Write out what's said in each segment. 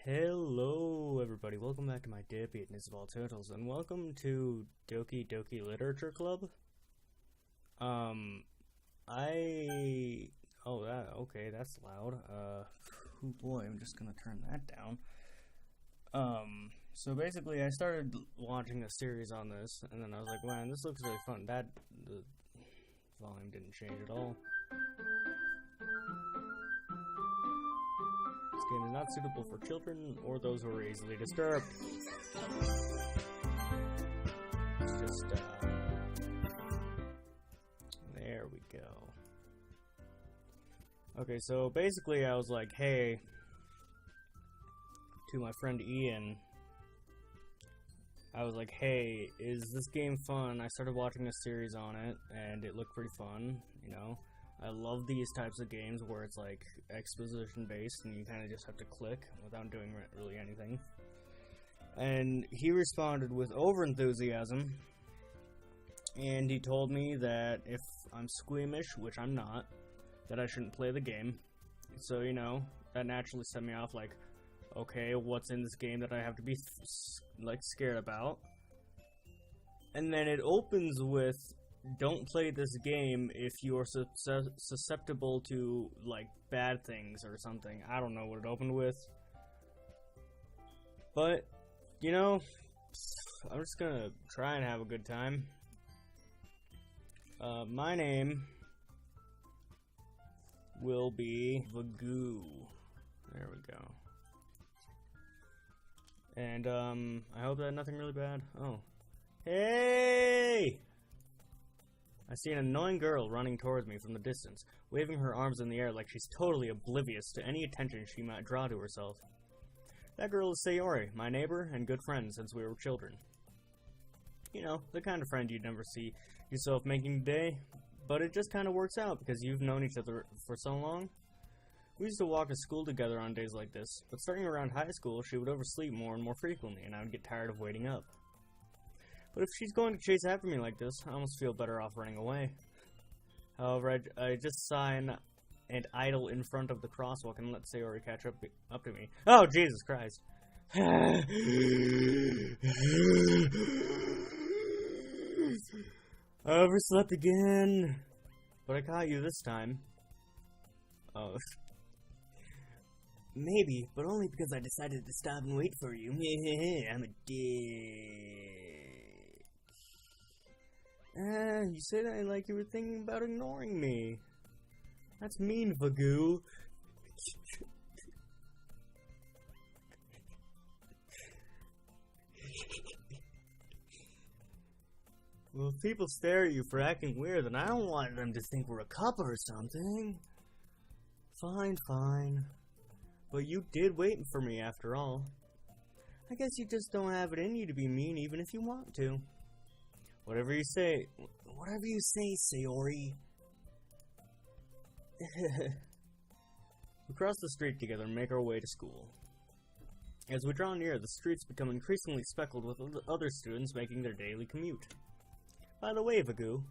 Hello everybody, welcome back to my Deviantness of all turtles, and welcome to Doki Doki Literature Club. Okay, that's loud. Oh boy, I'm just gonna turn that down. So basically I started watching a series on this, and then I was like, man, this looks really fun. The volume didn't change at all. This game is not suitable for children or those who are easily disturbed. It's just, there we go. Okay, so basically I was like, hey, to my friend Ian, I was like, hey, is this game fun? I started watching a series on it, and it looked pretty fun, you know? I love these types of games where it's like exposition based and you kind of just have to click without doing really anything. And he responded with overenthusiasm, and he told me that if I'm squeamish, which I'm not, that I shouldn't play the game. So, you know, that naturally set me off like, okay, what's in this game that I have to be like scared about? And then it opens with, don't play this game if you are susceptible to, like, bad things or something. I don't know what it opened with. But, you know, I'm just gonna try and have a good time. My name will be Vagoo. There we go. And, I hope that nothing really bad. Oh. Hey! I see an annoying girl running towards me from the distance, waving her arms in the air like she's totally oblivious to any attention she might draw to herself. That girl is Sayori, my neighbor and good friend since we were children. You know, the kind of friend you'd never see yourself making today, but it just kind of works out because you've known each other for so long. We used to walk to school together on days like this, but starting around high school, she would oversleep more and more frequently, and I would get tired of waiting up. But if she's going to chase after me like this, I almost feel better off running away. However, I just sign and idle in front of the crosswalk and let Sayori catch up to me. Oh, Jesus Christ. I overslept again. But I caught you this time. Oh. Maybe, but only because I decided to stop and wait for you. I'm a dick. You say that like you were thinking about ignoring me. That's mean, Vagoo. Well, if people stare at you for acting weird, then I don't want them to think we're a couple or something. Fine, fine. But you did wait for me after all. I guess you just don't have it in you to be mean even if you want to. Whatever you say, Sayori. We cross the street together and make our way to school. As we draw near, the streets become increasingly speckled with other students making their daily commute. By the way, Vagoo,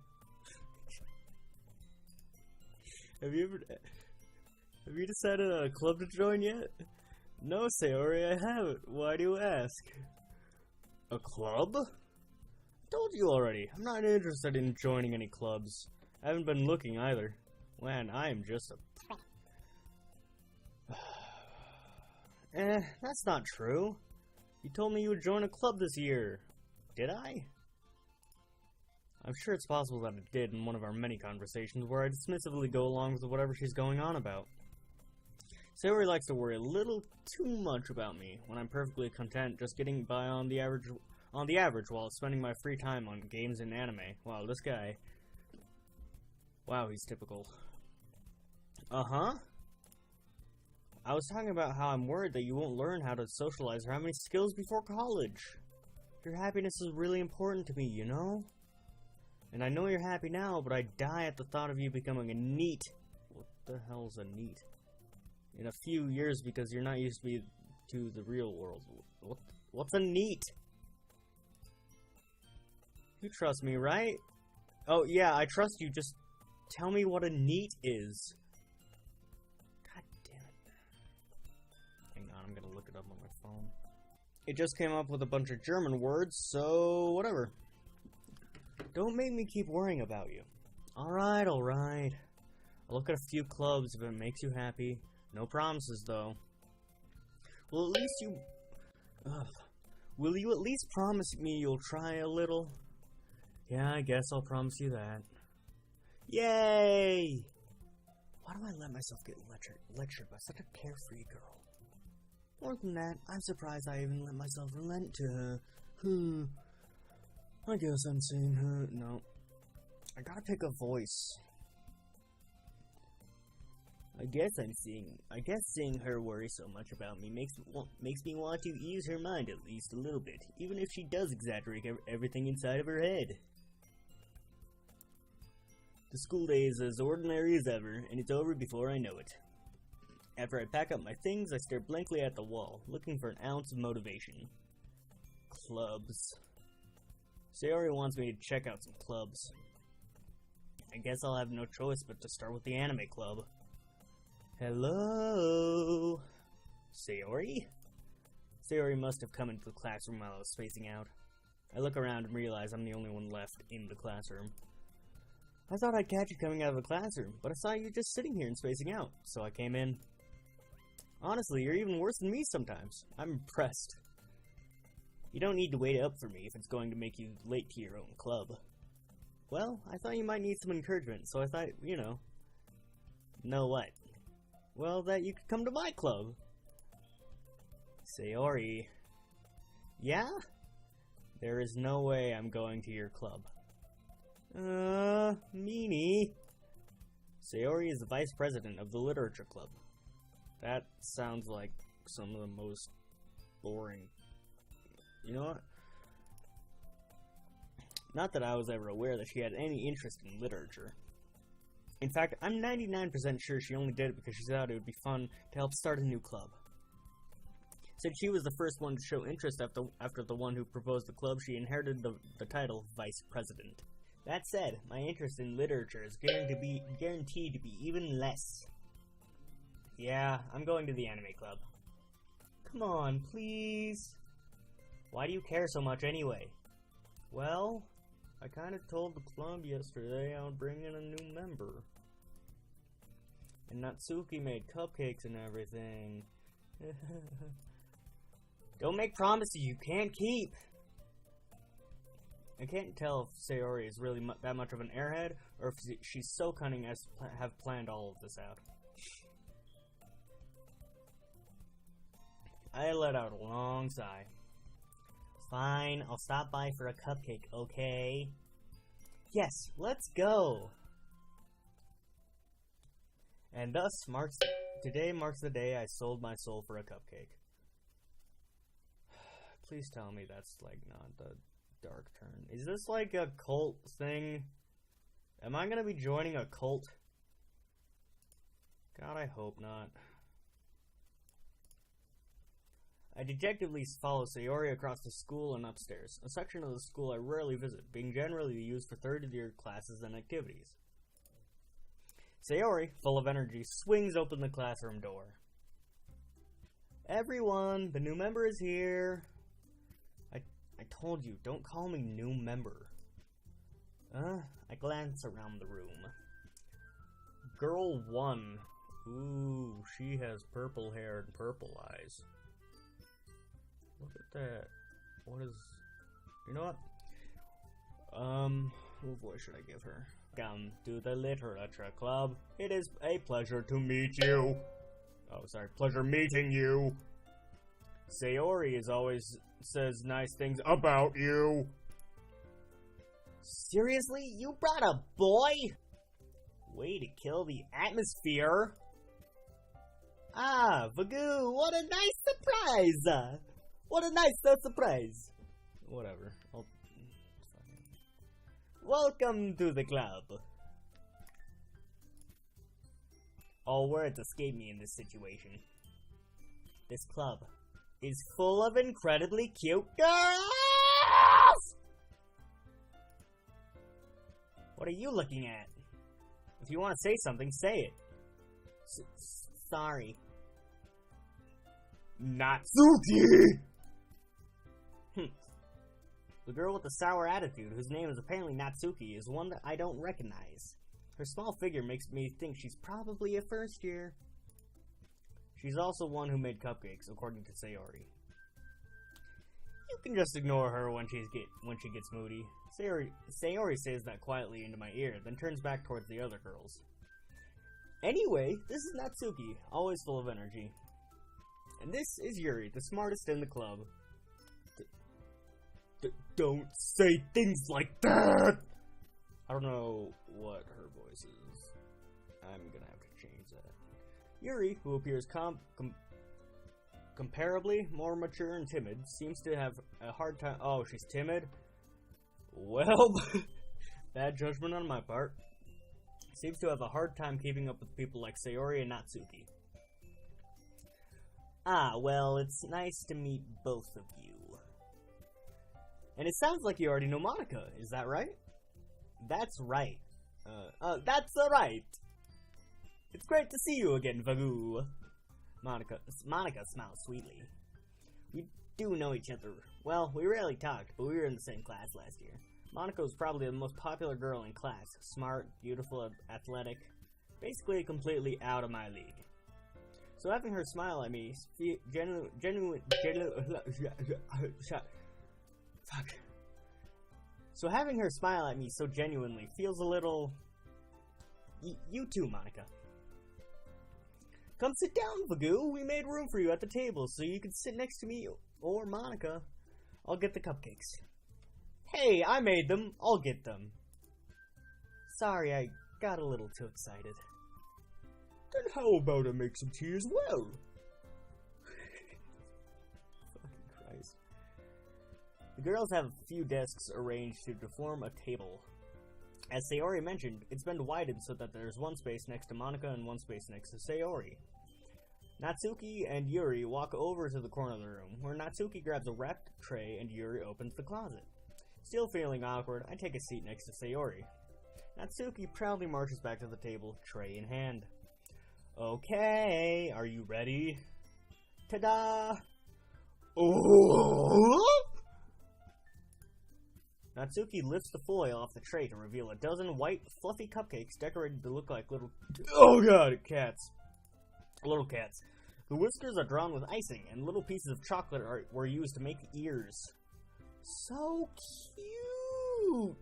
have you decided on a club to join yet? No, Sayori, I haven't. Why do you ask? A club? I told you already. I'm not interested in joining any clubs. I haven't been looking either. Man, I am just a... that's not true. You told me you would join a club this year. Did I? I'm sure it's possible that I did in one of our many conversations where I dismissively go along with whatever she's going on about. Sayori likes to worry a little too much about me when I'm perfectly content just getting by on the average while spending my free time on games and anime. Wow, this guy. Wow, he's typical. Uh-huh. I was talking about how I'm worried that you won't learn how to socialize or have any skills before college. Your happiness is really important to me, you know? And I know you're happy now, but I die at the thought of you becoming a NEET. What the hell's a NEET? In a few years because you're not used to the real world. What's a NEET? You trust me, right? Oh, yeah, I trust you. Just tell me what a NEET is. God damn it. Hang on, I'm gonna look it it up on my phone. It just came up with a bunch of German words, so whatever. Don't make me keep worrying about you. Alright, alright. I'll look at a few clubs if it makes you happy. No promises, though. Will you at least promise me you'll try a little? Yeah, I guess I'll promise you that. Yay! Why do I let myself get lectured by such a carefree girl? More than that, I'm surprised I even let myself relent to her. I guess I'm seeing her. No. I gotta pick a voice. I guess seeing her worry so much about me makes me want to ease her mind at least a little bit, even if she does exaggerate everything inside of her head. The school day is as ordinary as ever, and it's over before I know it. After I pack up my things, I stare blankly at the wall, looking for an ounce of motivation. Clubs. Sayori wants me to check out some clubs. I guess I'll have no choice but to start with the anime club. Hello? Sayori? Sayori must have come into the classroom while I was spacing out. I look around and realize I'm the only one left in the classroom. I thought I'd catch you coming out of the classroom, but I saw you just sitting here and spacing out, so I came in. Honestly, you're even worse than me sometimes. I'm impressed. You don't need to wait up for me if it's going to make you late to your own club. Well, I thought you might need some encouragement, so I thought, Know what? Well, that you could come to my club. Sayori. Yeah? There is no way I'm going to your club. Meanie. Sayori is the vice president of the literature club. That sounds like some of the most boring. You know what? Not that I was ever aware that she had any interest in literature. In fact, I'm 99% sure she only did it because she thought it would be fun to help start a new club. Since she was the first one to show interest after the one who proposed the club, she inherited the title Vice President. That said, my interest in literature is guaranteed to be even less. Yeah, I'm going to the anime club. Come on, please. Why do you care so much anyway? Well, I kinda told the club yesterday I would bring in a new member. And Natsuki made cupcakes and everything. Don't make promises you can't keep! I can't tell if Sayori is really that much of an airhead, or if she's so cunning as to have planned all of this out. I let out a long sigh. Fine, I'll stop by for a cupcake, okay? Yes, let's go! And thus, today marks the day I sold my soul for a cupcake. Please tell me that's, like, not the dark turn. Is this, like, a cult thing? Am I gonna be joining a cult? God, I hope not. I dejectedly follow Sayori across the school and upstairs, a section of the school I rarely visit, being generally used for third-year classes and activities. Sayori, full of energy, swings open the classroom door. Everyone, the new member is here. I told you, don't call me new member. I glance around the room. Girl 1. Ooh, she has purple hair and purple eyes. Look at that. What is... You know what? What voice should I give her? Welcome to the Literature Club. It is a pleasure to meet you. Oh, sorry. Pleasure meeting you. Sayori always says nice things about you. Seriously? You brought a boy? Way to kill the atmosphere. Ah, Vagoo, what a nice surprise! What a nice surprise! Whatever. Welcome to the club. All words escape me in this situation. This club is full of incredibly cute girls! What are you looking at? If you want to say something, say it. Sorry. Natsuki! The girl with the sour attitude, whose name is apparently Natsuki, is one that I don't recognize. Her small figure makes me think she's probably a first year. She's also one who made cupcakes, according to Sayori. You can just ignore her when she gets moody. Sayori says that quietly into my ear, then turns back towards the other girls. Anyway, this is Natsuki, always full of energy. And this is Yuri, the smartest in the club. Don't say things like that! I don't know what her voice is. I'm gonna have to change that. Yuri, who appears comparably more mature and timid, seems to have a hard time. Oh, she's timid? Well, bad judgment on my part. Seems to have a hard time keeping up with people like Sayori and Natsuki. Ah, well, it's nice to meet both of you. And it sounds like you already know Monika, is that right? That's right. That's right. It's great to see you again, Vagu. Monika smiles sweetly. We do know each other. Well, we rarely talked, but we were in the same class last year. Monika was probably the most popular girl in class. Smart, beautiful, athletic. Basically completely out of my league. So having her smile at me, So having her smile at me so genuinely feels a little... You too, Monika. Come sit down, Vagu. We made room for you at the table, so you can sit next to me or Monika. I'll get the cupcakes. Hey, I made them. I'll get them. Sorry, I got a little too excited. Then how about I make some tea as well? Fucking Christ. The girls have a few desks arranged to form a table. As Sayori mentioned, it's been widened so that there's one space next to Monika and one space next to Sayori. Natsuki and Yuri walk over to the corner of the room, where Natsuki grabs a wrapped tray and Yuri opens the closet. Still feeling awkward, I take a seat next to Sayori. Natsuki proudly marches back to the table, tray in hand. Okay, are you ready? Ta-da! Oh! Natsuki lifts the foil off the tray to reveal a dozen white, fluffy cupcakes decorated to look like little... Oh god, cats. Little cats. The whiskers are drawn with icing, and little pieces of chocolate were used to make ears. So cute!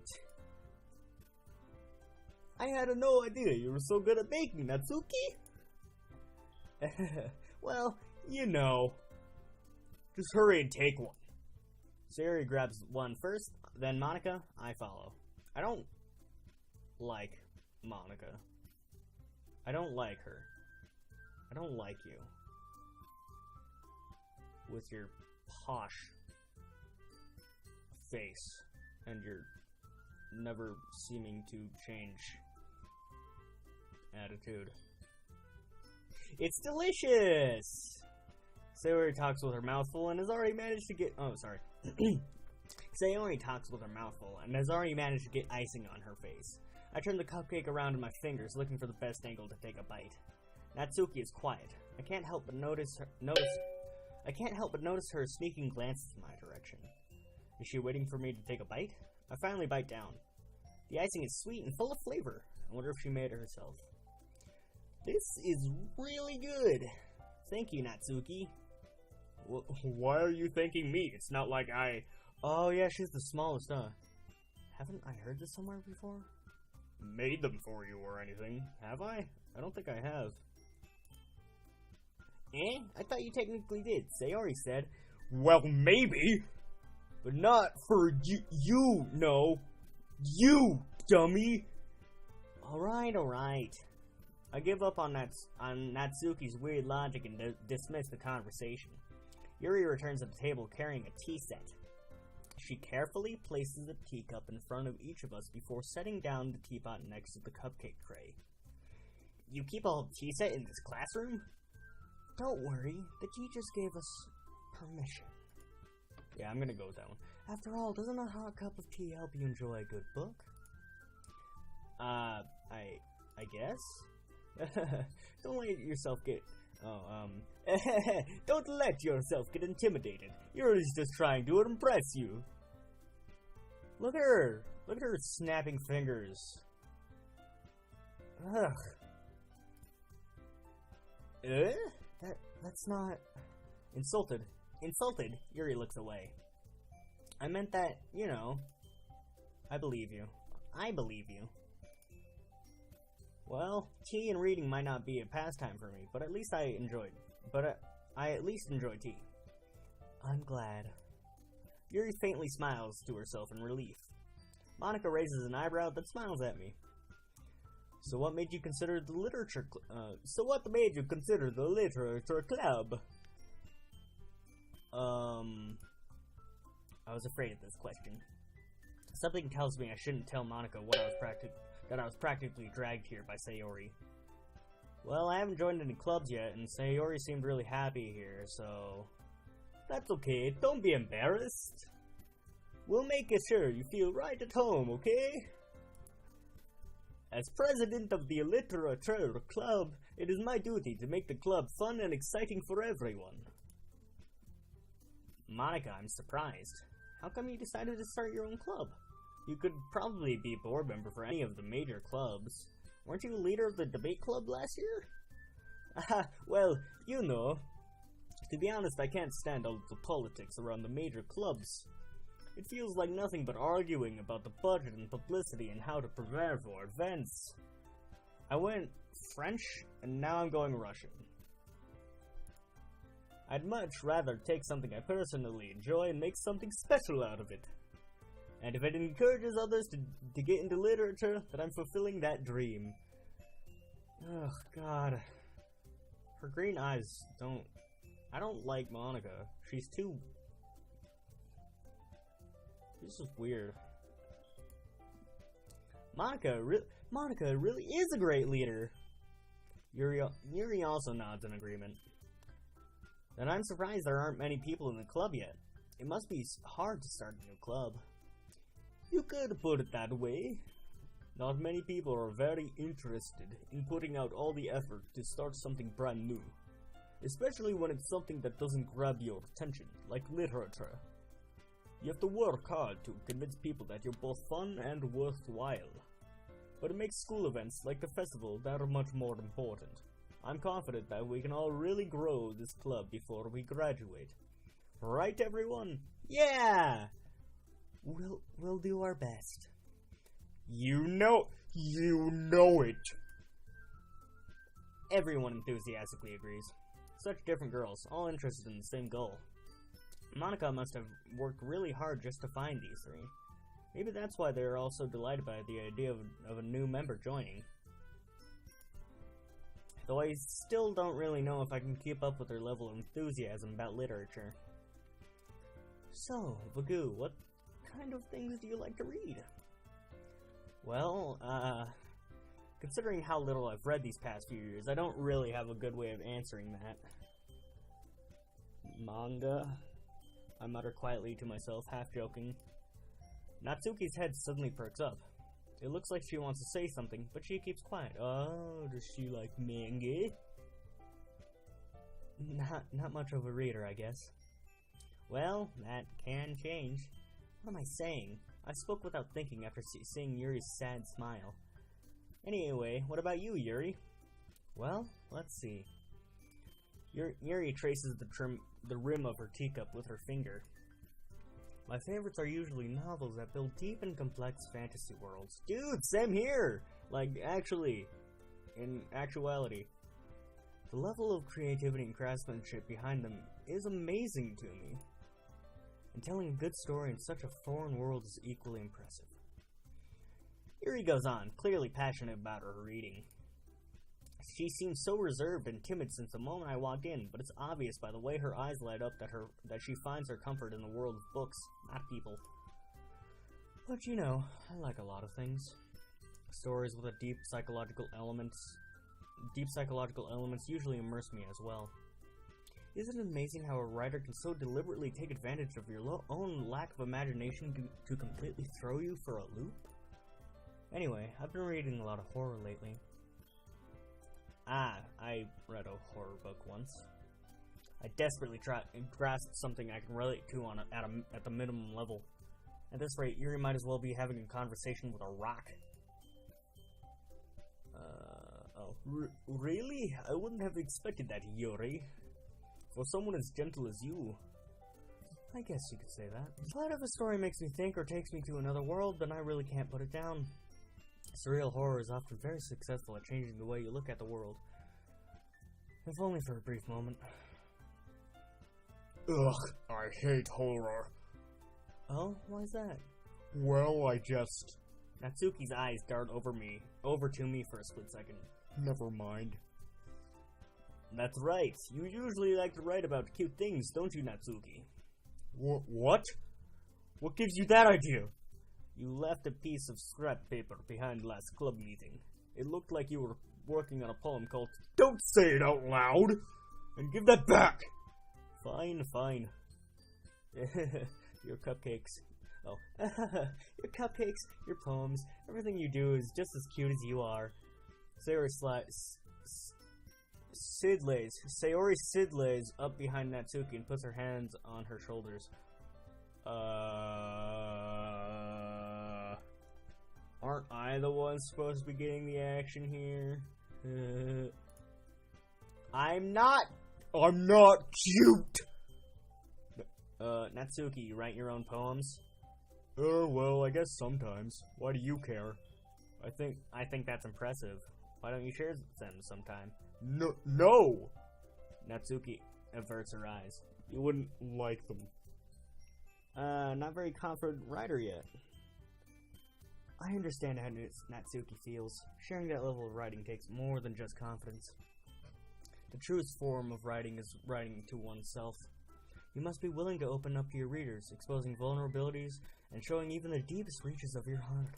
I had no idea you were so good at baking, Natsuki! Well, you know. Just hurry and take one. Sayori grabs one first, then Monika, I follow. I don't like Monika. I don't like her. I don't like you. With your posh face and your never seeming to change attitude. It's delicious! Sayori talks with her mouth full and has already managed to get... Oh, sorry. Sayori talks with her mouth full and has already managed to get icing on her face. I turn the cupcake around in my fingers, looking for the best angle to take a bite. Natsuki is quiet. I can't help but notice her sneaking glances in my direction. Is she waiting for me to take a bite? I finally bite down. The icing is sweet and full of flavor. I wonder if she made it herself. This is really good. Thank you, Natsuki. Why are you thanking me? It's not like I... Oh yeah, she's the smallest, huh? Haven't I heard this somewhere before? Made them for you or anything, have I? I don't think I have. Eh? I thought you technically did. Sayori said. Well, maybe. But not for you, no. You, dummy. Alright. I give up on Natsuki's weird logic and dismiss the conversation. Yuri returns to the table carrying a tea set. She carefully places a teacup in front of each of us before setting down the teapot next to the cupcake tray. You keep a whole tea set in this classroom? Don't worry, the teachers gave us permission. Yeah, I'm gonna go with that one. After all, doesn't a hot cup of tea help you enjoy a good book? I guess? Don't let yourself get Oh, don't let yourself get intimidated. Yuri's just trying to impress you. Look at her. Look at her snapping fingers. Ugh. That's not... Insulted. Insulted? Yuri looks away. I meant that, you know... I believe you. I believe you. Well, tea and reading might not be a pastime for me, but at least I enjoyed. I at least enjoy tea. I'm glad. Yuri faintly smiles to herself in relief. Monica raises an eyebrow that smiles at me. So what made you consider the literature club? I was afraid of this question. Something tells me I shouldn't tell Monica that I was practically dragged here by Sayori. Well, I haven't joined any clubs yet, and Sayori seemed really happy here, so... That's okay, don't be embarrassed. We'll make sure you feel right at home, okay? As president of the Literature Club, it is my duty to make the club fun and exciting for everyone. Monica, I'm surprised. How come you decided to start your own club? You could probably be a board member for any of the major clubs. Weren't you leader of the debate club last year? Well, you know. To be honest, I can't stand all the politics around the major clubs. It feels like nothing but arguing about the budget and publicity and how to prepare for events. I went French, and now I'm going Russian. I'd much rather take something I personally enjoy and make something special out of it. And if it encourages others to get into literature, then I'm fulfilling that dream. Ugh, God. Her green eyes don't... I don't like Monica. She's too... This is weird. Monica really is a great leader. Yuri also nods in agreement. Then I'm surprised there aren't many people in the club yet. It must be hard to start a new club. You could put it that way. Not many people are very interested in putting out all the effort to start something brand new. Especially when it's something that doesn't grab your attention, like literature. You have to work hard to convince people that you're both fun and worthwhile. But it makes school events like the festival that are much more important. I'm confident that we can all really grow this club before we graduate. Right, everyone? Yeah! We'll do our best. You know it! Everyone enthusiastically agrees. Such different girls, all interested in the same goal. Monica must have worked really hard just to find these three. Maybe that's why they're all so delighted by the idea of a new member joining. Though I still don't really know if I can keep up with their level of enthusiasm about literature. So, Vagu, what kind of things do you like to read? Well, considering how little I've read these past few years, I don't really have a good way of answering that. Manga? I mutter quietly to myself, half joking. Natsuki's head suddenly perks up. It looks like she wants to say something, but she keeps quiet. Oh, does she like manga? Not much of a reader, I guess. Well, that can change. What am I saying? I spoke without thinking after seeing Yuri's sad smile. Anyway, what about you, Yuri? Well, let's see. Yuri traces the rim of her teacup with her finger. My favorites are usually novels that build deep and complex fantasy worlds. Dude, same here! Like, actually, in actuality. The level of creativity and craftsmanship behind them is amazing to me. And telling a good story in such a foreign world is equally impressive. Yuri goes on, clearly passionate about her reading. She seems so reserved and timid since the moment I walked in, but it's obvious by the way her eyes light up that she finds her comfort in the world of books, not people. But you know, I like a lot of things. Stories with a deep psychological elements usually immerse me as well. Isn't it amazing how a writer can so deliberately take advantage of your own lack of imagination to completely throw you for a loop? Anyway, I've been reading a lot of horror lately. I read a horror book once. I desperately grasp something I can relate to at the minimum level. At this rate, Yuri might as well be having a conversation with a rock. Really? I wouldn't have expected that, Yuri. For someone as gentle as you. I guess you could say that. But if a story makes me think or takes me to another world, then I really can't put it down. Surreal horror is often very successful at changing the way you look at the world. If only for a brief moment. Ugh, I hate horror. Oh, why's that? Well, I just... Natsuki's eyes dart over to me for a split second. Never mind. That's right. You usually like to write about cute things, don't you, Natsuki? What? What gives you that idea? You left a piece of scrap paper behind last club meeting. It looked like you were working on a poem called Don't say it out loud! And give that back! Fine, fine. Your cupcakes. Oh. Your cupcakes, your poems, everything you do is just as cute as you are. Sayori Sidlays up behind Natsuki and puts her hands on her shoulders. Aren't I the one supposed to be getting the action here? I'm not cute! Natsuki, you write your own poems? Well, I guess sometimes. Why do you care? I think that's impressive. Why don't you share them sometime? No! Natsuki averts her eyes. You wouldn't like them. Not very confident writer yet. I understand how Natsuki feels. Sharing that level of writing takes more than just confidence. The truest form of writing is writing to oneself. You must be willing to open up to your readers, exposing vulnerabilities and showing even the deepest reaches of your heart.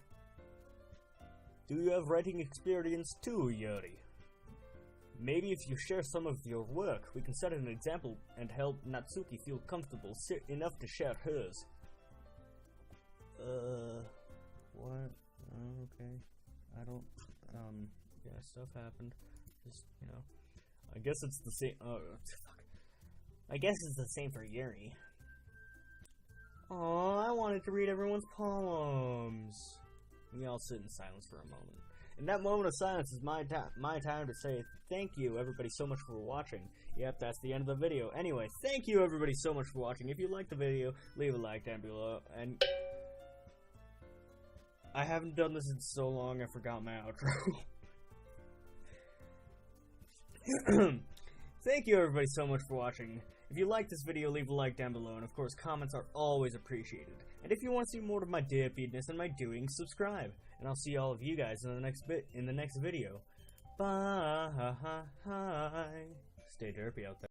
Do you have writing experience too, Yuri? Maybe if you share some of your work, we can set an example and help Natsuki feel comfortable enough to share hers. What? Okay. I don't, yeah, stuff happened. Just, you know. I guess it's the same, fuck. I guess it's the same for Yuri. Aw, I wanted to read everyone's poems. We all sit in silence for a moment. And that moment of silence is my time to say thank you, everybody, so much for watching. Yep, that's the end of the video. Anyway, thank you, everybody, so much for watching. If you liked the video, leave a like down below. And I haven't done this in so long, I forgot my outro. Thank you, everybody, so much for watching. If you like this video, leave a like down below, and of course, comments are always appreciated. And if you want to see more of my deadbeatness and my doing, subscribe. And I'll see all of you guys in the next video. Bye. Stay derpy out there.